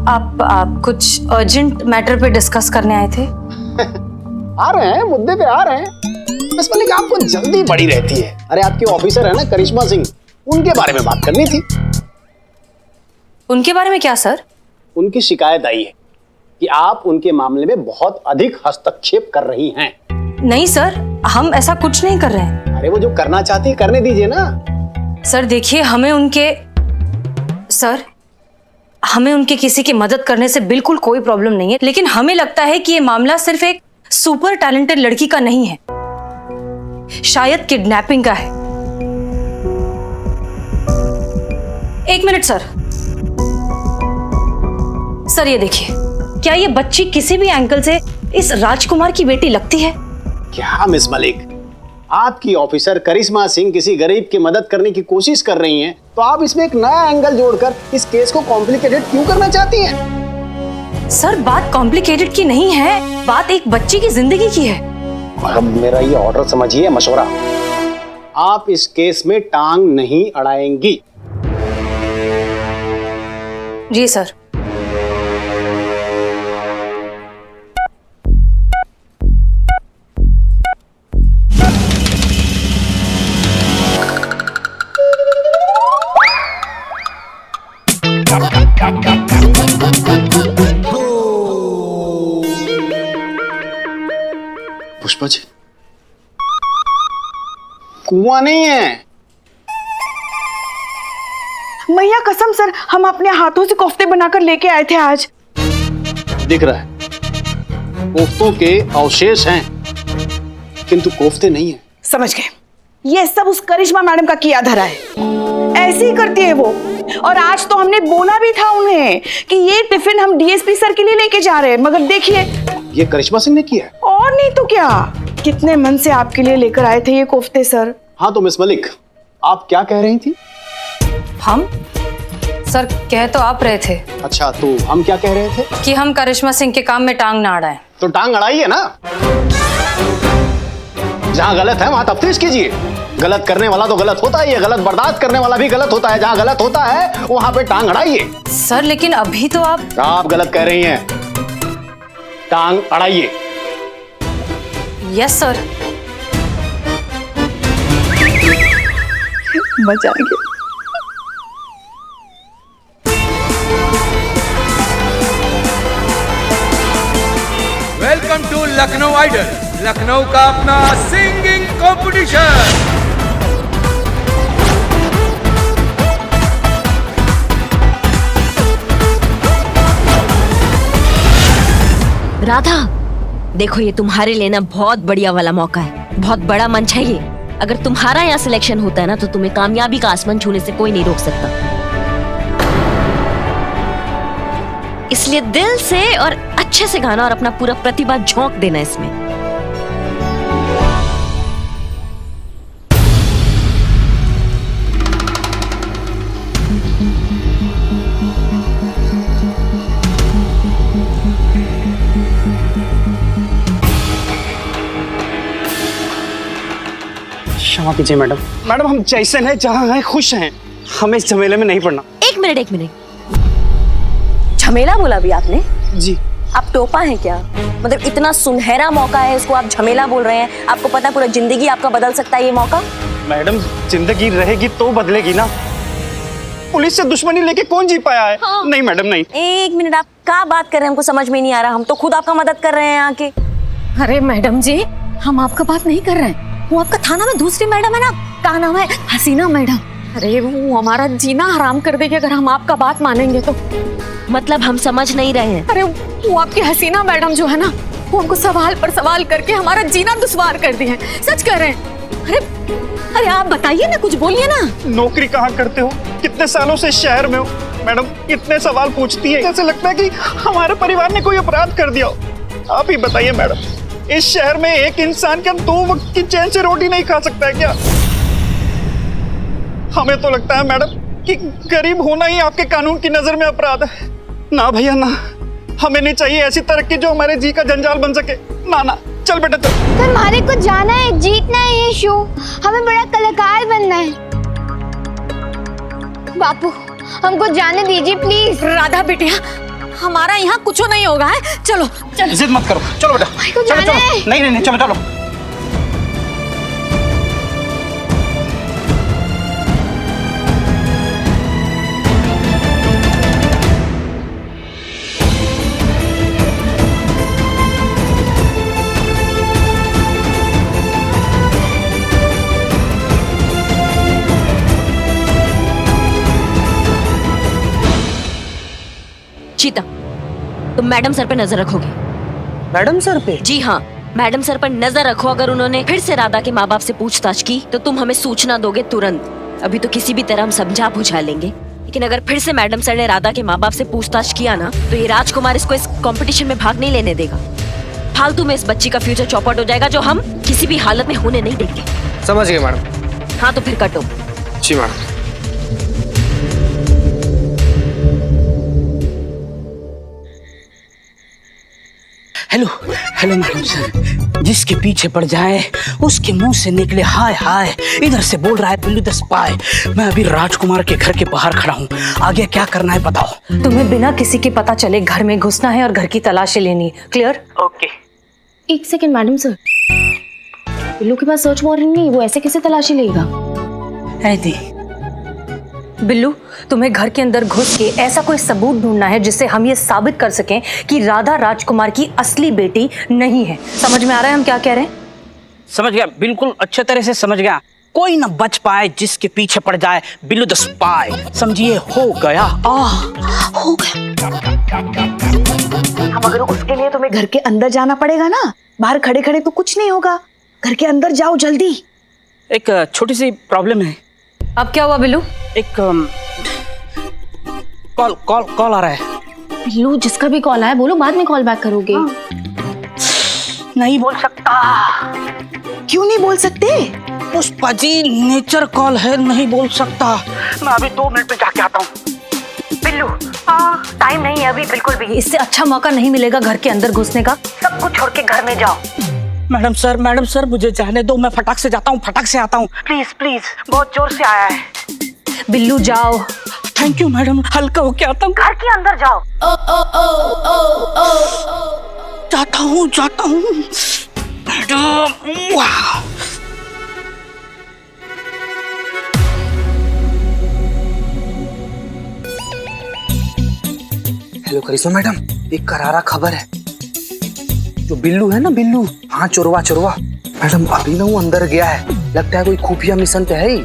आप कुछ urgent matter पे डिस्कस करने आए थे? आ रहे हैं, मुद्दे पे आ रहे हैं। मिस मलिक, आपको जल्दी बड़ी रहती है। अरे आपके ऑफिसर है ना करिश्मा सिंह, उनके बारे में बात करनी थी। उनके बारे में क्या सर? उनकी शिकायत आई है कि आप उनके मामले में बहुत अधिक हस्तक्षेप कर रही हैं। नहीं सर, हम ऐसा कुछ नहीं कर रहे हैं। अरे वो जो करना चाहती है करने दीजिए ना। सर देखिए, हमें उनके किसी की मदद करने से बिल्कुल कोई प्रॉब्लम नहीं है, लेकिन हमें लगता है कि ये मामला सिर्फ एक सुपर टैलेंटेड लड़की का नहीं है, शायद किडनैपिंग का है। एक मिनट सर, ये देखिए, क्या ये बच्ची किसी भी एंगल से इस राजकुमार की बेटी लगती है? क्या मिस मलिक, आपकी ऑफिसर करिश्मा सिंह किसी गरीब की मदद करने की कोशिश कर रही हैं, तो आप इसमें एक नया एंगल जोड़कर इस केस को कॉम्प्लिकेटेड क्यों करना चाहती हैं? सर, बात कॉम्प्लिकेटेड की नहीं है, बात एक बच्ची की जिंदगी की है। अब मेरा ये ऑर्डर समझिए, मशवरा। आप इस केस में टांग नहीं अड़ाएंगी। जी सर। पुष्पा जी, कुआं नहीं है। मैया कसम सर, हम अपने हाथों से कोफ्ते बनाकर लेके आए थे आज। दिख रहा है, कोफ्तों के अवशेष हैं, किंतु कोफ्ते नहीं है। समझ गए, ये सब उस करिश्मा मैडम का किया धरा है। ऐसे ही करती है वो। और आज तो हमने बोला भी था उन्हें कि ये टिफिन हम डीएसपी सर के लिए लेके जा रहे हैं, मगर देखिए, ये करिश्मा सिंह ने किया है। और नहीं तो क्या, कितने मन से आपके लिए लेकर आए थे ये कोफ्ते सर। हाँ तो मिस मलिक, आप क्या कह रही थी? हम सर कह तो आप रहे थे। अच्छा, तो हम क्या कह रहे थे? कि हम करिश्मा सिंह के काम में टांग ना अड़ाएं। तो टांग अड़ाइए ना। जहां गलत है वहां तफ्तीश कीजिए। गलत करने वाला तो गलत होता ही है, गलत बर्दाश्त करने वाला भी गलत होता है। जहां गलत होता है वहां पे टांग अड़ाइए। सर लेकिन अभी तो आप गलत कह रही हैं। टांग अड़ाइए। Yes sir. मजा आ गया। Welcome to Lucknow idol, Lucknow का अपना सिंगिंग कंपटीशन। राधा, देखो ये तुम्हारे लिए ना बहुत बढ़िया वाला मौका है, बहुत बड़ा मंच है ये। अगर तुम्हारा यहाँ सिलेक्शन होता है ना तो तुम्हें कामयाबी का आसमान छूने से कोई नहीं रोक सकता। इसलिए दिल से और अच्छे से गाना और अपना पूरा प्रतिभा झोंक देना इसमें। क्षमा कीजिए मैडम। मैडम हम जैसे हैं जहाँ हैं खुश हैं, हमें इस झमेले में नहीं पड़ना। एक मिनट। झमेला बोला भी आपने? जी। आप टोपा हैं क्या? मतलब इतना सुनहरा मौका है, इसको आप झमेला बोल रहे हैं? आपको पता है पूरा जिंदगी आपका बदल सकता है ये मौका। मैडम जिंदगी रहेगी तो बदलेगी ना। पुलिस से दुश्मनी लेके कौन जी पाया है? हाँ। नहीं मैडम नहीं। एक मिनट, आप क्या बात कर रहे हैं? हमको समझ में नहीं आ रहा। हम तो खुद आपका मदद कर रहे हैं आके। अरे मैडम जी, हम आपका बात नहीं कर रहे हैं। वो आपका थाना में दूसरी मैडम है ना, क्या नाम है? हसीना मैडम। अरे वो हमारा जीना हराम कर देगी अगर हम आपका बात मानेंगे तो। मतलब हम समझ नहीं रहे हैं। अरे वो आपकी हसीना मैडम जो है ना, वो हमको सवाल पर सवाल करके हमारा जीना दुश्वार कर दिए हैं। सच कह रहे हैं। अरे आप बताइए ना, कुछ बोलिए ना। नौकरी कहाँ करते हो? कितने सालों से शहर में हो? मैडम इतने सवाल पूछती है, जैसे लगता है कि हमारे परिवार ने कोई अपराध कर दिया हो। आप ही बताइए मैडम, इस शहर में एक इंसान क्या 2 वक्त की चैन से रोटी नहीं खा सकता है क्या? हमें तो लगता है मैडम कि गरीब होना ही आपके कानून की नजर में अपराध है। ना भैया ना, हमें नहीं चाहिए ऐसी तरक्की जो हमारे जी का जंजाल बन सके। ना ना, चल बेटा चल। तो हमारे को जाना है, जीतना है ये शो, हमें बड़ा कलाकार बनना है। बापू हमको जाने दीजिए प्लीज। राधा बिटिया, हमारा यहाँ कुछ नहीं होगा है। चलो चलो। जिद मत करो, चलो बेटा को चलो जाना चलो। है। नहीं नहीं नहीं, चलो चलो। चीता, तुम मैडम सर पे नजर रखोगे। मैडम सर पे? जी हाँ, मैडम सर पर नजर रखो। अगर उन्होंने फिर से राधा के माँ बाप से पूछताछ की तो तुम हमें सूचना दोगे तुरंत। अभी तो किसी भी तरह हम समझा बुझा लेंगे, लेकिन अगर फिर से मैडम सर ने राधा के माँ बाप से पूछताछ किया ना तो ये राजकुमार इसको इस कंपटीशन में भाग नहीं लेने देगा। फालतू में इस बच्ची का फ्यूचर चौपट हो जाएगा, जो हम किसी भी हालत में होने नहीं देंगे। समझ गए मैडम। हाँ तो फिर कटो। जी madam. Hello hello madam sir, जिसके पीछे पड़ जाए उसके मुंह से निकले हाय हाय। इधर से बोल रहा है बिल्लू द स्पाई। मैं अभी राजकुमार के घर के बाहर खड़ा हूँ, आगे क्या करना है बताओ। तुम्हें बिना किसी के पता चले घर में घुसना है और घर की तलाशी लेनी है। क्लियर? ओके। एक सेकंड मैडम सर, बिल्लू के पास सर्च वारंट नहीं, वो ऐसे कैसे तलाशी लेगा? ऐदी बिल्लू, तुम्हें घर के अंदर घुस के ऐसा कोई सबूत ढूंढना है जिससे हम ये साबित कर सकें कि राधा राजकुमार की असली बेटी नहीं है। समझ में आ रहा है हम क्या कह रहे हैं? समझ गया, बिल्कुल अच्छे तरह से समझ गया। कोई न बच पाए जिसके पीछे पड़ जाए बिल्लू द स्पाई। समझिए, हो गया। हो गया। अब अगर उसके लिए तुम्हें घर के अंदर जाना पड़ेगा ना, बाहर खड़े खड़े तो कुछ नहीं होगा। घर के अंदर जाओ जल्दी। एक छोटी सी प्रॉब्लम है। अब क्या हुआ बिल्लू? एक कॉल कॉल कॉल आ रहा है। बिल्लू, जिसका भी कॉल आया बोलो बाद में कॉल बैक करोगे। नहीं बोल सकता। क्यों नहीं बोल सकते? पुष्पा जी, नेचर कॉल है, नहीं बोल सकता। मैं अभी 2 मिनट में जाके आता हूँ। बिल्लू, टाइम नहीं है अभी बिल्कुल भी। इससे अच्छा मौका नहीं मिलेगा घर के अंदर घुसने का। सब कुछ छोड़ के घर में जाओ। मैडम सर मुझे जाने दो, मैं फटाक से जाता हूँ, फटाक से आता हूँ। प्लीज प्लीज, बहुत जोर से आया है। बिल्लू जाओ। थैंक यू मैडम, हल्का होके आता हूँ। घर के अंदर जाओ। जाता हूँ मैडम। वाह। हेलो करिश्मा मैडम, एक करारा खबर है। जो बिल्लू है ना, बिल्लू, हाँ चोरवा मैडम, अभी ना वो अंदर गया है। लगता है कोई खुफिया मिशन पे है ही।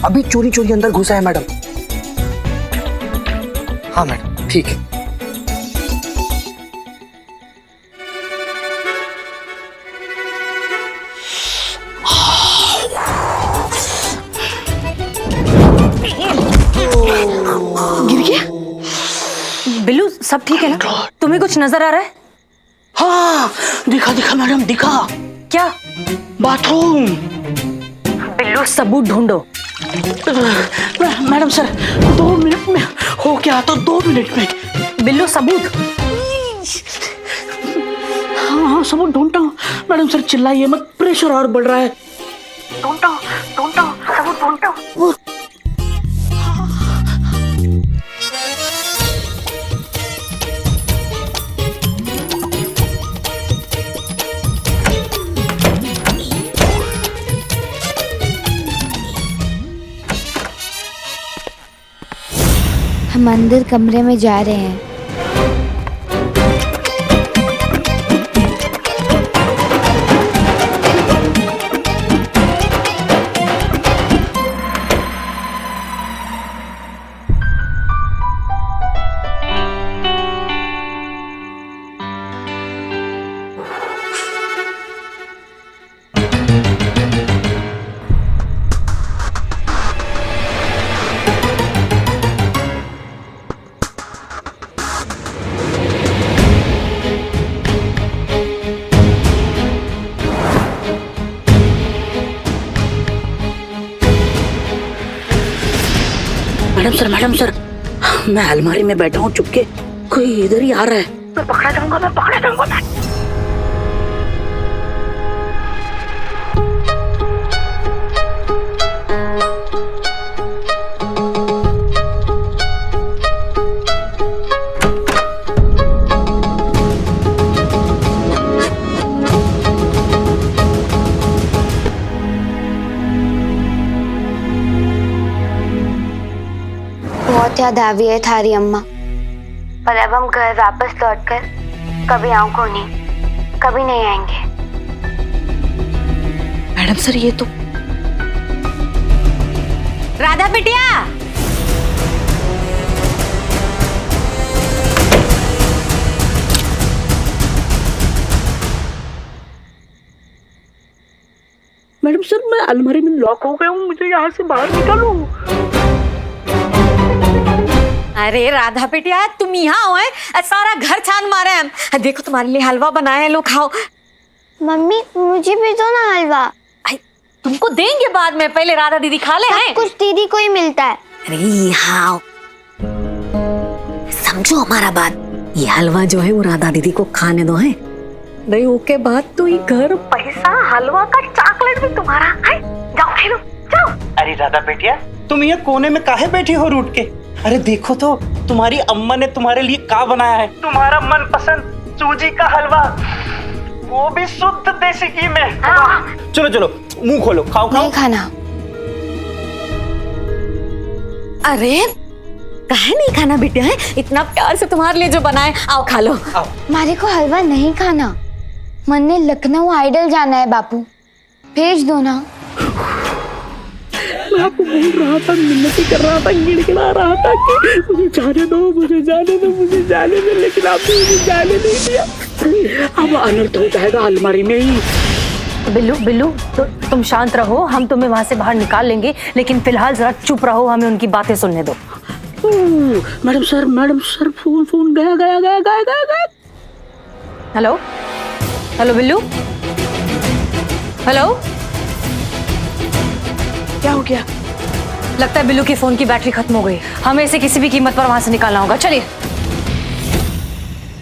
अभी चोरी चोरी अंदर घुसा है मैडम। हाँ मैडम, ठीक है। गिर गया? बिल्लू, सब ठीक है ना? तुम्हें कुछ नजर आ रहा है? हाँ, दिखा मैडम, दिखा। क्या? बाथरूम। बिल्लू, सबूत ढूंढो। मैडम सर, 2 मिनट में हो गया तो 2 मिनट में। बिल्लू, सबूत। हाँ, सबूत ढूंढता हूँ। मैडम सर चिल्लाइए मत, प्रेशर और बढ़ रहा है। ढूंढता हूँ, सबूत ढूंढता हूँ। हम अंदर कमरे में जा रहे हैं। मैडम सर, मैं अलमारी में बैठा हूँ चुपके, कोई इधर ही आ रहा है। मैं पकड़ा जाऊंगा। बहुत याद आ रही है थारी अम्मा, पर अब हम घर वापस लौटकर कभी आंखों नहीं, कभी नहीं आएंगे। मैडम सर ये तो राधा बिटिया, मैडम सर मैं अलमारी में लॉक हो गया हूँ, मुझे यहाँ से बाहर निकालो। अरे राधा बिटिया तुम यहाँ हो हैं? सारा घर छान मारे हम। देखो तुम्हारे लिए हलवा बनाए हैं, लो खाओ। मम्मी मुझे भी दो ना हलवा। तुमको देंगे बाद में, पहले राधा दीदी खा ले। सब कुछ दीदी को ही मिलता है। अरे यहाँ समझो हमारा बात, ये हलवा जो है वो राधा दीदी को खाने दो है। नहीं ओके बात तो ये घर, पैसा, हलवा का चॉकलेट भी तुम्हारा है। जाओ खेलो जाओ। अरे राधा बेटिया तुम ये कोने में काहे बैठी हो रूठ के? अरे देखो तो तुम्हारी अम्मा ने तुम्हारे लिए क्या बनाया है, तुम्हारा मनपसंद सूजी का हलवा, वो भी शुद्ध देसी घी में। चलो चलो मुंह खोलो, खाओ खाओ। नहीं खाना। अरे काहे नहीं खाना बेटा है, इतना प्यार से तुम्हारे लिए जो बनाए, आओ खा लो। मारे को हलवा नहीं खाना, मन ने लखनऊ आइडल जाना है बापू, भेज दो ना। मैं आपको बोल रहा था, मिन्नती कर रहा था, गिड़गिड़ा रहा था कि मुझे जाने दो, मुझे जाने दो, मुझे जाने दो, लेकिन आपने मुझे जाने नहीं दिया। अब अनर्थ हो जाएगा अलमारी में ही। बिल्लू बिल्लू तो तुम शांत रहो, हम तुम्हें वहां से बाहर निकाल लेंगे, लेकिन फिलहाल जरा चुप रहो, हमें उनकी बातें सुनने दो। मैडम सर फोन गया। Hello hello Billu, hello. क्या हो गया? लगता है बिल्लू की फोन की बैटरी खत्म हो गई, हमें इसे किसी भी कीमत पर वहां से निकालना होगा। चलिए।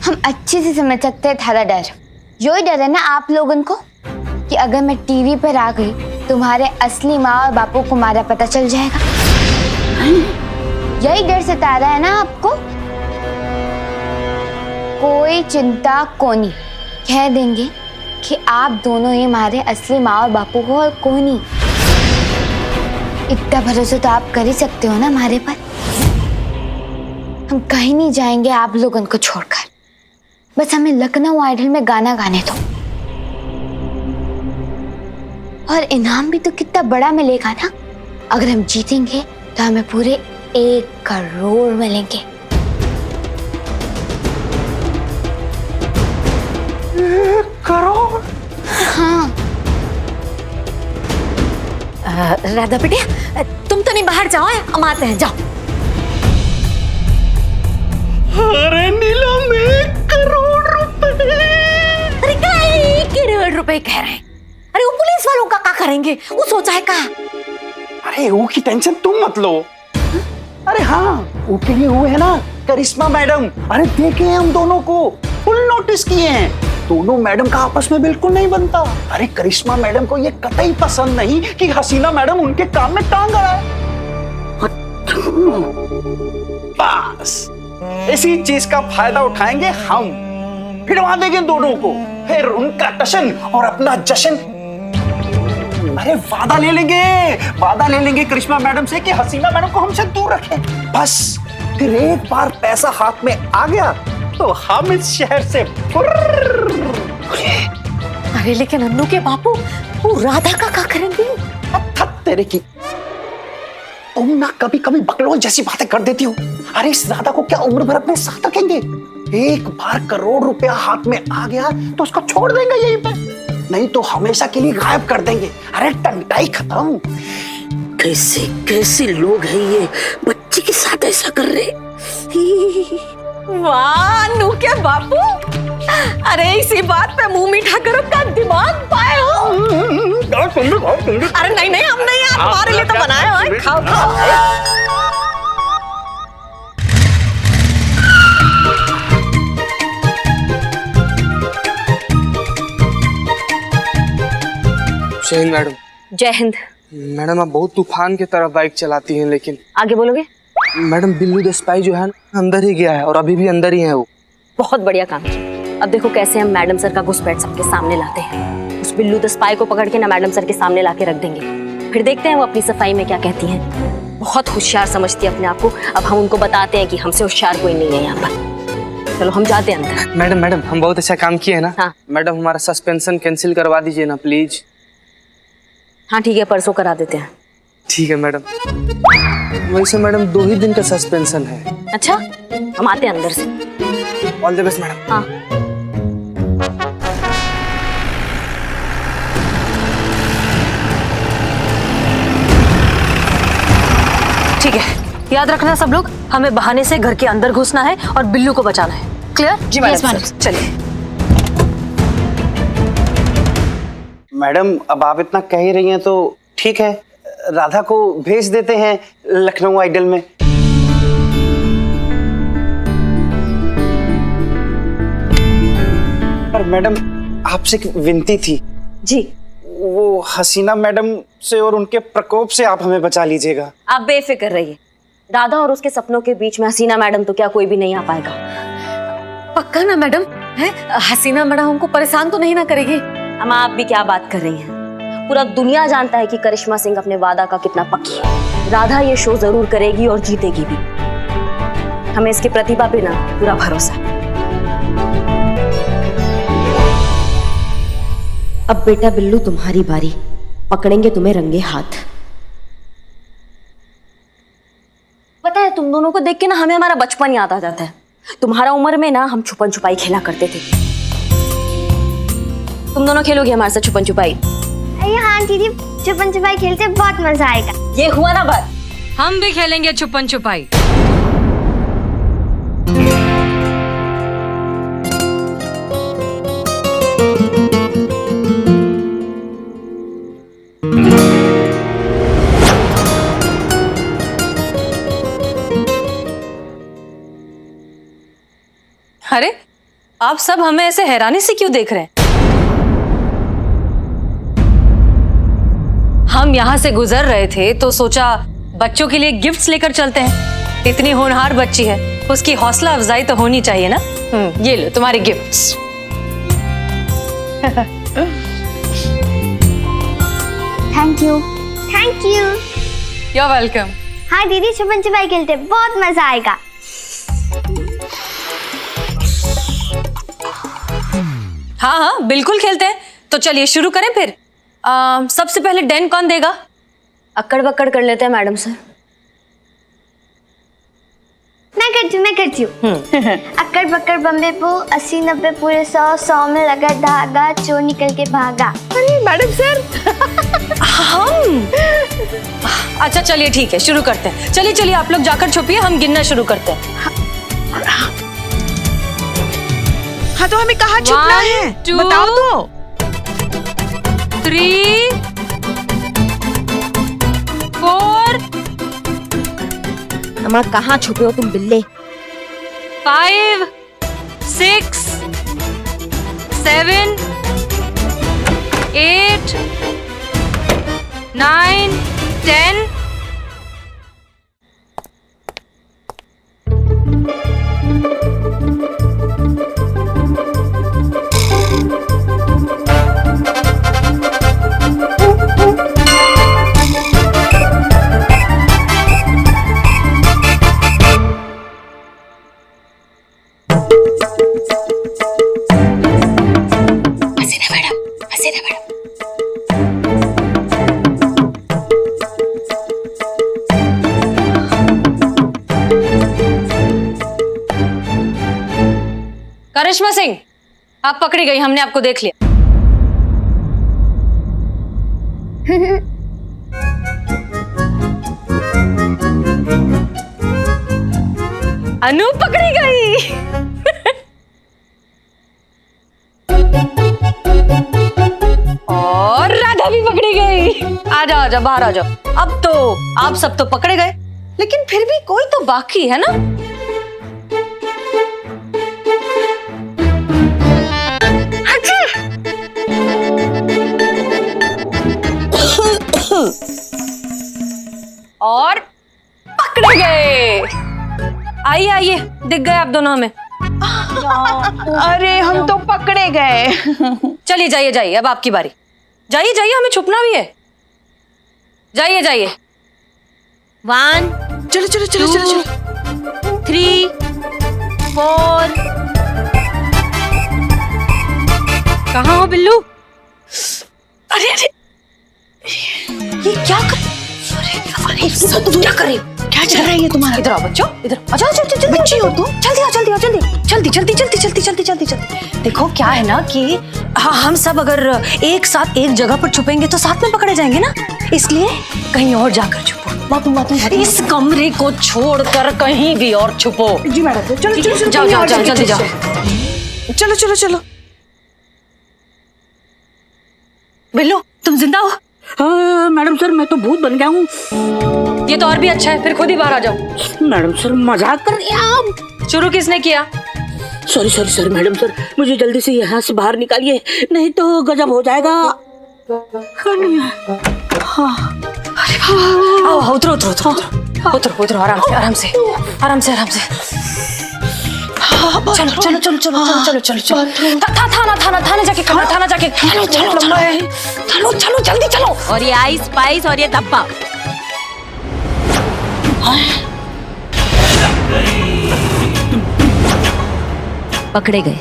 हम अच्छे से समझ सकते हैं थारा डर, यही डर है ना आप लोगों को कि अगर मैं टीवी पर आ गई तुम्हारे असली माँ और बापू को हमारा पता चल जाएगा। यही डर सता रहा है ना आपको? कोई चिंता कोनी, कह देंगे कि आप दोनों ही हमारे असली माँ और बापू को, और कोई नहीं। इतना भरोसा तो आप कर ही सकते हो ना हमारे पर। हम कहीं नहीं जाएंगे आप लोगों को छोड़कर, बस हमें लखनऊ आइडल में गाना गाने दो। और इनाम भी तो कितना बड़ा मिलेगा ना, अगर हम जीतेंगे तो हमें पूरे 1 करोड़ मिलेंगे। 1 करोड़? हाँ। राधा बेटिया तुम तो नहीं बाहर जाओ, हम आते हैं, जाओ। अरे नीलम 1 करोड़ रुपए। अरे क्या 1 करोड़ रुपए कह रहे हैं? अरे वो पुलिस वालों का क्या करेंगे, वो सोचा है का? अरे वो की टेंशन तुम मत लो। अरे हाँ वो के लिए वो है ना करिश्मा मैडम, अरे देखे हैं हम दोनों को, फुल नोटिस किए हैं। दोनों मैडम का आपस में बिल्कुल नहीं बनता। अरे करिश्मा मैडम को ये कतई पसंद नहीं कि हसीना मैडम उनके काम में टांग अड़ाए। बस इसी चीज का फायदा उठाएंगे हम, फिरवा देंगे दोनों को, फिर उनका टशन और अपना जश्न। अरे वादा ले लेंगे करिश्मा मैडम से कि हसीना मैडम को हमसे दूर रखें। बस फिर एक बार पैसा हाथ में आ गया तो हम इस शहर से अरे लेकिन अन्नू के बापू वो राधा का क्या करेंगे? तेरे की तुम ना कभी कभी बकलोल जैसी बातें कर देती हो। अरे इस राधा को क्या उम्र भर अपने साथ रखेंगे? एक बार 1 करोड़ रुपया हाथ में आ गया तो उसको छोड़ देंगे यहीं पे, नहीं तो हमेशा के लिए गायब कर देंगे। अरे टंटाई खत्म। कैसे लोग हैं ये, बच्चे के साथ ऐसा कर रहे? वाह अन्नू के बापू, अरे इसी बात पे मुंह मीठा करो, का दिमाग पाए हो। अरे नहीं हम नहीं, हमारे लिए तो बनाया है, खाओ खाओ। जय हिंद मैडम। जय हिंद। मैडम आप बहुत तूफान की तरह बाइक चलाती हैं, लेकिन आगे बोलोगे? मैडम बिल्लू देसाई जो है ना अंदर ही गया है और अभी भी अंदर ही है वो। बहुत बढ़िया काम किया। अब देखो कैसे हम मैडम सर का घुसपैठ सबके सामने लाते हैं। उस बिल्लू देसाई को पकड़ के ना मैडम सर के सामने लाके रख देंगे, फिर देखते हैं वो अपनी सफाई में क्या कहती हैं। बहुत होशियार समझती है अपने आप को। अब हम उनको बताते हैं कि हमसे होशियार कोई नहीं है यहाँ पर। चलो हम जाते हैं अंदर। मैडम मैडम हम बहुत अच्छा काम किए हैं ना। हाँ। मैडम हमारा सस्पेंशन कैंसिल करवा दीजिए ना प्लीज। हाँ ठीक है, परसों करा देते हैं। ठीक है मैडम। वैसे मैडम 2 ही दिन का सस्पेंशन है। अच्छा, हम आते हैं अंदर से। All the best madam. हाँ। ठीक है, याद रखना सब लोग, हमें बहाने से घर के अंदर घुसना है और बिल्लू को बचाना है। क्लियर? जी मैडम। चलिए। मैडम अब आप इतना कह ही रही हैं तो ठीक है, राधा को भेज देते हैं लखनऊ आइडल में। पर मैडम आपसे एक विनती थी। जी। वो हसीना मैडम से और उनके प्रकोप से आप हमें बचा लीजिएगा। आप बेफिक्र रहिए, राधा और उसके सपनों के बीच में हसीना मैडम तो क्या कोई भी नहीं आ पाएगा। पक्का ना मैडम? है हसीना मैडम हमको परेशान तो नहीं ना करेगी? अम्मा आप भी क्या बात कर रही हैं? पूरा दुनिया जानता है कि करिश्मा सिंह अपने वादा का कितना पक्की है। राधा ये शो जरूर करेगी और जीतेगी भी। हमें इसकी प्रतिभा पे ना पूरा भरोसा है। अब बेटा बिल्लू तुम्हारी बारी, पकड़ेंगे तुम्हें रंगे हाथ। पता है तुम दोनों को देख के ना हमें हमारा बचपन याद आ जाता है। तुम्हारा उम्र में ना हम छुपन छुपाई खेला करते थे। तुम दोनों खेलोगे हमारे साथ छुपन छुपाई? अरे हाँ दीदी, छुपन छुपाई खेलते बहुत मजा आएगा। ये हुआ ना बात। हम भी खेलेंगे छुपन छुपाई। अरे आप सब हमें ऐसे हैरानी से क्यों देख रहे हैं? हम यहाँ से गुजर रहे थे तो सोचा बच्चों के लिए गिफ्ट्स लेकर चलते हैं। इतनी होनहार बच्ची है, उसकी हौसला अफजाई तो होनी चाहिए ना। ये लो तुम्हारे gifts. Thank you. Thank you. You are welcome. हाँ दीदी, छुपन छुपाई खेलते बहुत मजा आएगा। हाँ हाँ बिल्कुल खेलते हैं। तो चलिए शुरू करें फिर। सबसे पहले डेन कौन देगा? अक्कड़ बक्कड़ कर लेते हैं मैडम सर। मैं करती हूँ। अक्कड़ बक्कड़ बम्बे पो 80 90 पूरे 100 में लगा धागा, चोर निकल के भागा। अरे मैडम सर। हम अच्छा चलिए ठीक है, शुरू करते हैं। चलिए चलिए आप लोग जाकर छुपिए, हम गिनना शुरू करते हैं। हाँ तो हमें कहाँ छुपना है? 1 2 बताओ तो। 3 4 अम्मा कहाँ छुपे हो तुम बिल्ले? 5 6 7 8 9 10 करिश्मा सिंह, आप पकड़ी गई, हमने आपको देख लिया। अनु पकड़ी गई। और राधा भी पकड़ी गई। आ जाओ बाहर आ जाओ। अब तो आप सब तो पकड़े गए, लेकिन फिर भी कोई तो बाकी है ना। और पकड़े गए। आइए आइए, दिख गए आप दोनों हमें। अरे हम तो पकड़े गए। चलिए जाइए जाइए, अब आपकी बारी। जाइए जाइए, हमें छुपना भी है। जाइए जाइए 1 चलो चलो चलो चलो चलो 3 4। कहाँ हो बिल्लू? अरे अरे ये क्या कर अरे तुम क्या कर रही हो? क्या चल रहा है ये तुम्हारा? इधर आओ बच्चों, इधर आ जाओ, जल्दी बच्ची हो तुम? जल्दी आओ, जल्दी आओ, जल्दी जल्दी जल्दी जल्दी जल्दी जल्दी जल्दी जल्दी। देखो क्या है ना कि हम सब अगर एक साथ एक जगह पर छुपेंगे तो साथ में पकड़े जाएंगे ना, इसलिए कहीं और जाकर छुपो। इस कमरे को छोड़कर कहीं भी और छुपो। जी मैडम, चलो चलो चलो जाओ जाओ जाओ, जल्दी जाओ। चलो चलो चलो। बिल्लू तुम जिंदा हो? हाँ, मैडम सर मैं तो भूत बन गया हूँ। ये तो और भी अच्छा है, फिर खुद ही बाहर आ जाओ। मैडम सर मजाक कर रही हैं आप। शुरू किसने किया? Sorry sorry sir madam sir, मुझे जल्दी से यहाँ से बाहर निकालिए, नहीं तो गजब हो जाएगा। आओ उतरो उतरो उतरो उतरो उतरो, आराम से आराम से आराम से आराम से। चलो चलो चलो चलो चलो चलो चलो। थाना जाके थाना जाके चलो चलो चलो जल्दी चलो। और ये आइस स्पाइस और ये डब्बा। पकड़े गए।